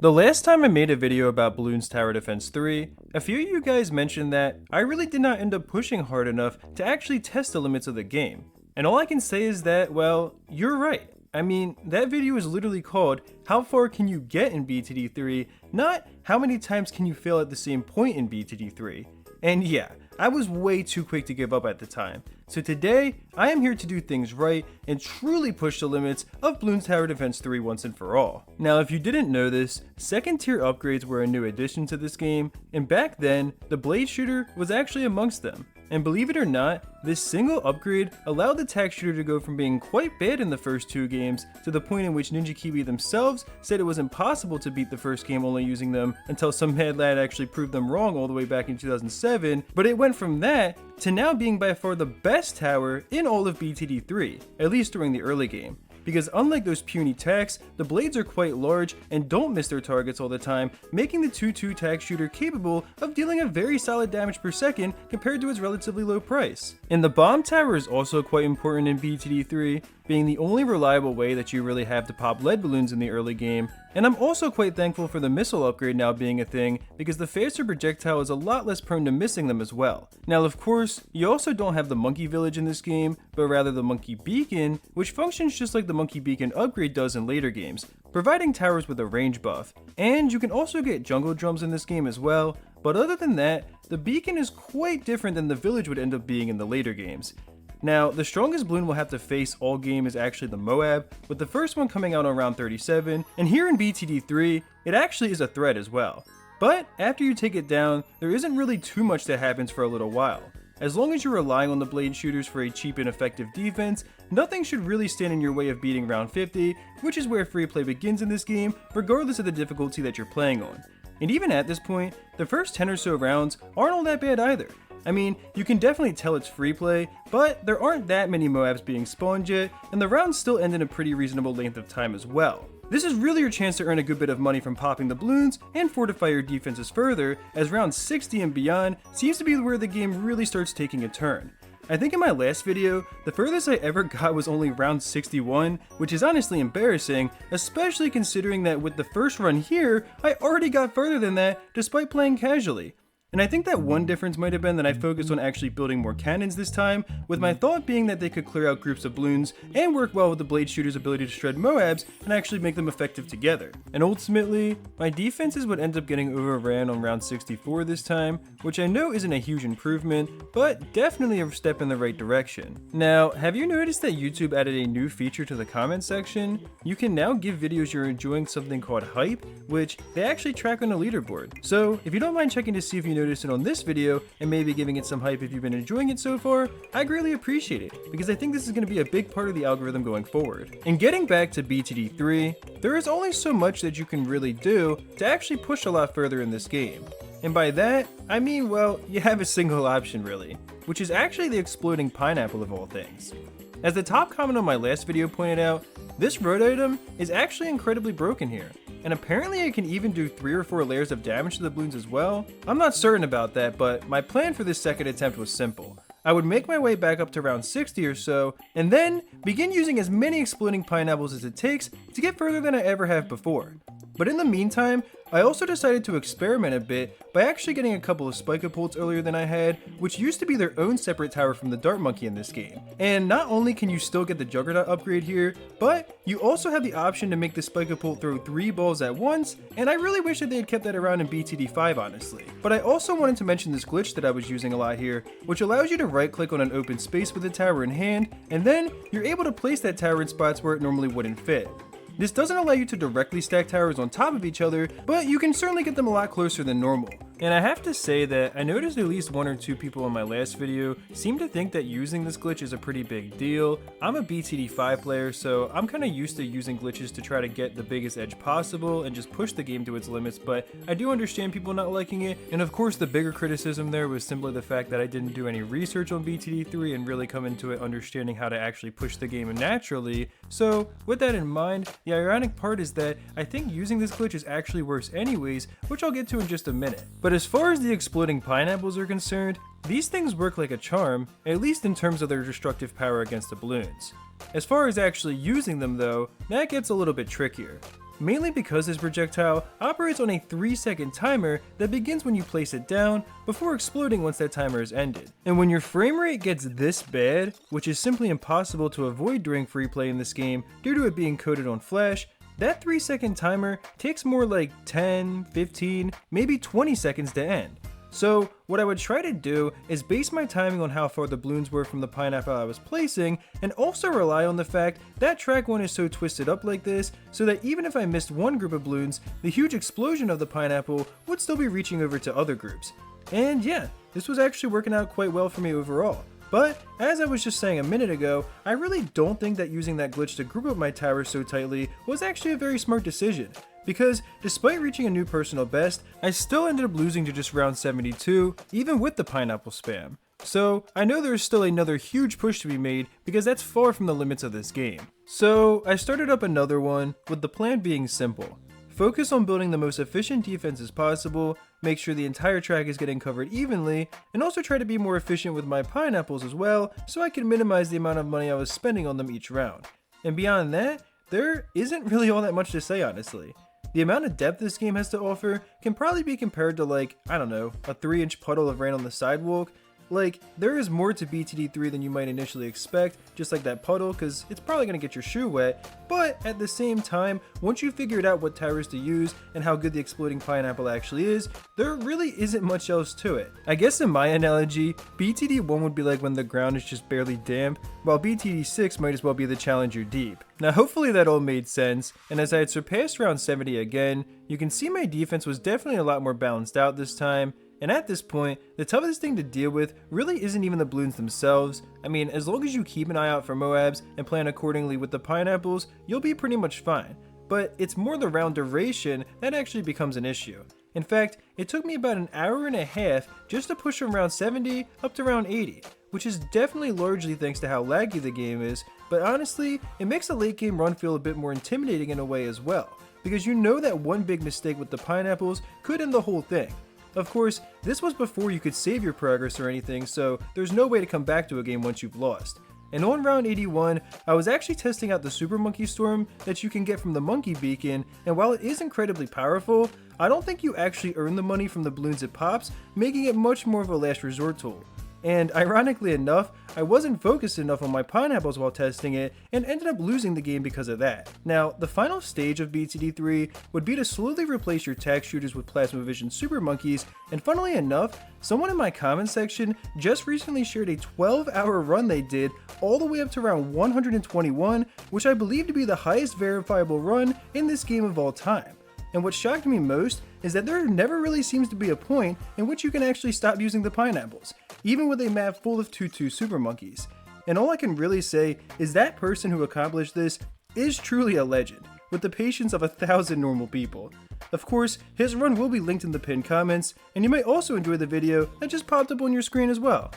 The last time I made a video about Bloons Tower Defense 3, a few of you guys mentioned that I really did not end up pushing hard enough to actually test the limits of the game. And all I can say is that, well, you're right. I mean, that video is literally called, How Far Can You Get in BTD3, not How Many Times Can You Fail at the Same Point in BTD3. And yeah, I was way too quick to give up at the time. So today, I am here to do things right and truly push the limits of Bloons Tower Defense 3 once and for all. Now, if you didn't know this, second tier upgrades were a new addition to this game, and back then, the Blade Shooter was actually amongst them. And believe it or not, this single upgrade allowed the tac shooter to go from being quite bad in the first two games to the point in which Ninja Kiwi themselves said it was impossible to beat the first game only using them until some mad lad actually proved them wrong all the way back in 2007, but it went from that to now being by far the best tower in all of BTD3, at least during the early game. Because unlike those puny tacs, the blades are quite large and don't miss their targets all the time, making the 2-2 tac shooter capable of dealing a very solid damage per second compared to its relatively low price. And the bomb tower is also quite important in BTD3, being the only reliable way that you really have to pop lead balloons in the early game. And I'm also quite thankful for the missile upgrade now being a thing, because the faster projectile is a lot less prone to missing them as well. Now of course, you also don't have the monkey village in this game, but rather the monkey beacon, which functions just like the monkey beacon upgrade does in later games, providing towers with a range buff. And you can also get jungle drums in this game as well, but other than that, the beacon is quite different than the village would end up being in the later games. Now, the strongest balloon we'll have to face all game is actually the Moab, with the first one coming out on round 37, and here in BTD3, it actually is a threat as well. But after you take it down, there isn't really too much that happens for a little while. As long as you're relying on the blade shooters for a cheap and effective defense, nothing should really stand in your way of beating round 50, which is where free play begins in this game, regardless of the difficulty that you're playing on. And even at this point, the first 10 or so rounds aren't all that bad either. I mean, you can definitely tell it's free play, but there aren't that many Moabs being spawned yet, and the rounds still end in a pretty reasonable length of time as well. This is really your chance to earn a good bit of money from popping the balloons and fortify your defenses further, as round 60 and beyond seems to be where the game really starts taking a turn. I think in my last video, the furthest I ever got was only round 61, which is honestly embarrassing, especially considering that with the first run here, I already got further than that despite playing casually. And I think that one difference might have been that I focused on actually building more cannons this time, with my thought being that they could clear out groups of balloons and work well with the blade shooter's ability to shred Moabs and actually make them effective together. And ultimately, my defenses would end up getting overran on round 64 this time, which I know isn't a huge improvement, but definitely a step in the right direction. Now, have you noticed that YouTube added a new feature to the comment section? You can now give videos you're enjoying something called hype, which they actually track on a leaderboard. So if you don't mind checking to see if you notice it on this video and maybe giving it some hype if you've been enjoying it so far, I greatly appreciate it, because I think this is going to be a big part of the algorithm going forward. And getting back to BTD3, there is only so much that you can really do to actually push a lot further in this game. And by that, I mean, well, you have a single option really, which is actually the exploding pineapple of all things. As the top comment on my last video pointed out, this road item is actually incredibly broken here. And apparently it can even do 3 or 4 layers of damage to the balloons as well. I'm not certain about that, but my plan for this second attempt was simple. I would make my way back up to round 60 or so, and then begin using as many exploding pineapples as it takes to get further than I ever have before. But in the meantime, I also decided to experiment a bit by actually getting a couple of spike-a-pults earlier than I had, which used to be their own separate tower from the Dart Monkey in this game. And not only can you still get the Juggernaut upgrade here, but you also have the option to make the spike-a-pult throw 3 balls at once, and I really wish that they had kept that around in BTD5 honestly. But I also wanted to mention this glitch that I was using a lot here, which allows you to right-click on an open space with the tower in hand, and then you're able to place that tower in spots where it normally wouldn't fit. This doesn't allow you to directly stack towers on top of each other, but you can certainly get them a lot closer than normal. And I have to say that I noticed at least 1 or 2 people in my last video seem to think that using this glitch is a pretty big deal. I'm a BTD5 player, so I'm kind of used to using glitches to try to get the biggest edge possible and just push the game to its limits, but I do understand people not liking it. And of course the bigger criticism there was simply the fact that I didn't do any research on BTD3 and really come into it understanding how to actually push the game naturally. So with that in mind, the ironic part is that I think using this glitch is actually worse anyways, which I'll get to in just a minute. But as far as the exploding pineapples are concerned, these things work like a charm, at least in terms of their destructive power against the balloons. As far as actually using them though, that gets a little bit trickier. mainly because this projectile operates on a 3-second timer that begins when you place it down before exploding once that timer is ended. And when your frame rate gets this bad, which is simply impossible to avoid during free play in this game due to it being coded on Flash, that 3-second timer takes more like 10, 15, maybe 20 seconds to end. So what I would try to do is base my timing on how far the balloons were from the pineapple I was placing, and also rely on the fact that track 1 is so twisted up like this so that even if I missed one group of balloons, the huge explosion of the pineapple would still be reaching over to other groups. And yeah, this was actually working out quite well for me overall. But, as I was just saying a minute ago, I really don't think that using that glitch to group up my towers so tightly was actually a very smart decision. Because, despite reaching a new personal best, I still ended up losing to just round 72, even with the pineapple spam. So, I know there is still another huge push to be made because that's far from the limits of this game. So, I started up another one, with the plan being simple. Focus on building the most efficient defenses possible, make sure the entire track is getting covered evenly, and also try to be more efficient with my pineapples as well so I can minimize the amount of money I was spending on them each round. And beyond that, there isn't really all that much to say honestly. The amount of depth this game has to offer can probably be compared to like, I don't know, a 3-inch puddle of rain on the sidewalk. Like, there is more to BTD3 than you might initially expect, just like that puddle, because it's probably going to get your shoe wet, but at the same time, once you've figured out what towers to use and how good the exploding pineapple actually is, there really isn't much else to it. I guess in my analogy, BTD1 would be like when the ground is just barely damp, while BTD6 might as well be the Challenger Deep. Now hopefully that all made sense, and as I had surpassed round 70 again, you can see my defense was definitely a lot more balanced out this time. And at this point, the toughest thing to deal with really isn't even the balloons themselves. I mean, as long as you keep an eye out for Moabs and plan accordingly with the pineapples, you'll be pretty much fine. But it's more the round duration that actually becomes an issue. In fact, it took me about an hour and a half just to push from round 70 up to round 80, which is definitely largely thanks to how laggy the game is, but honestly, it makes the late game run feel a bit more intimidating in a way as well, because you know that one big mistake with the pineapples could end the whole thing. Of course, this was before you could save your progress or anything, so there's no way to come back to a game once you've lost. And on round 81, I was actually testing out the Super Monkey Storm that you can get from the Monkey Beacon, and while it is incredibly powerful, I don't think you actually earn the money from the balloons it pops, making it much more of a last resort tool. And ironically enough, I wasn't focused enough on my pineapples while testing it and ended up losing the game because of that. Now, the final stage of BTD3 would be to slowly replace your tack shooters with Plasma Vision Super Monkeys, and funnily enough, someone in my comment section just recently shared a 12-hour run they did all the way up to round 121, which I believe to be the highest verifiable run in this game of all time. And what shocked me most is that there never really seems to be a point in which you can actually stop using the pineapples, even with a map full of 2-2 super monkeys. And all I can really say is that person who accomplished this is truly a legend, with the patience of 1,000 normal people. Of course, his run will be linked in the pinned comments, and you may also enjoy the video that just popped up on your screen as well.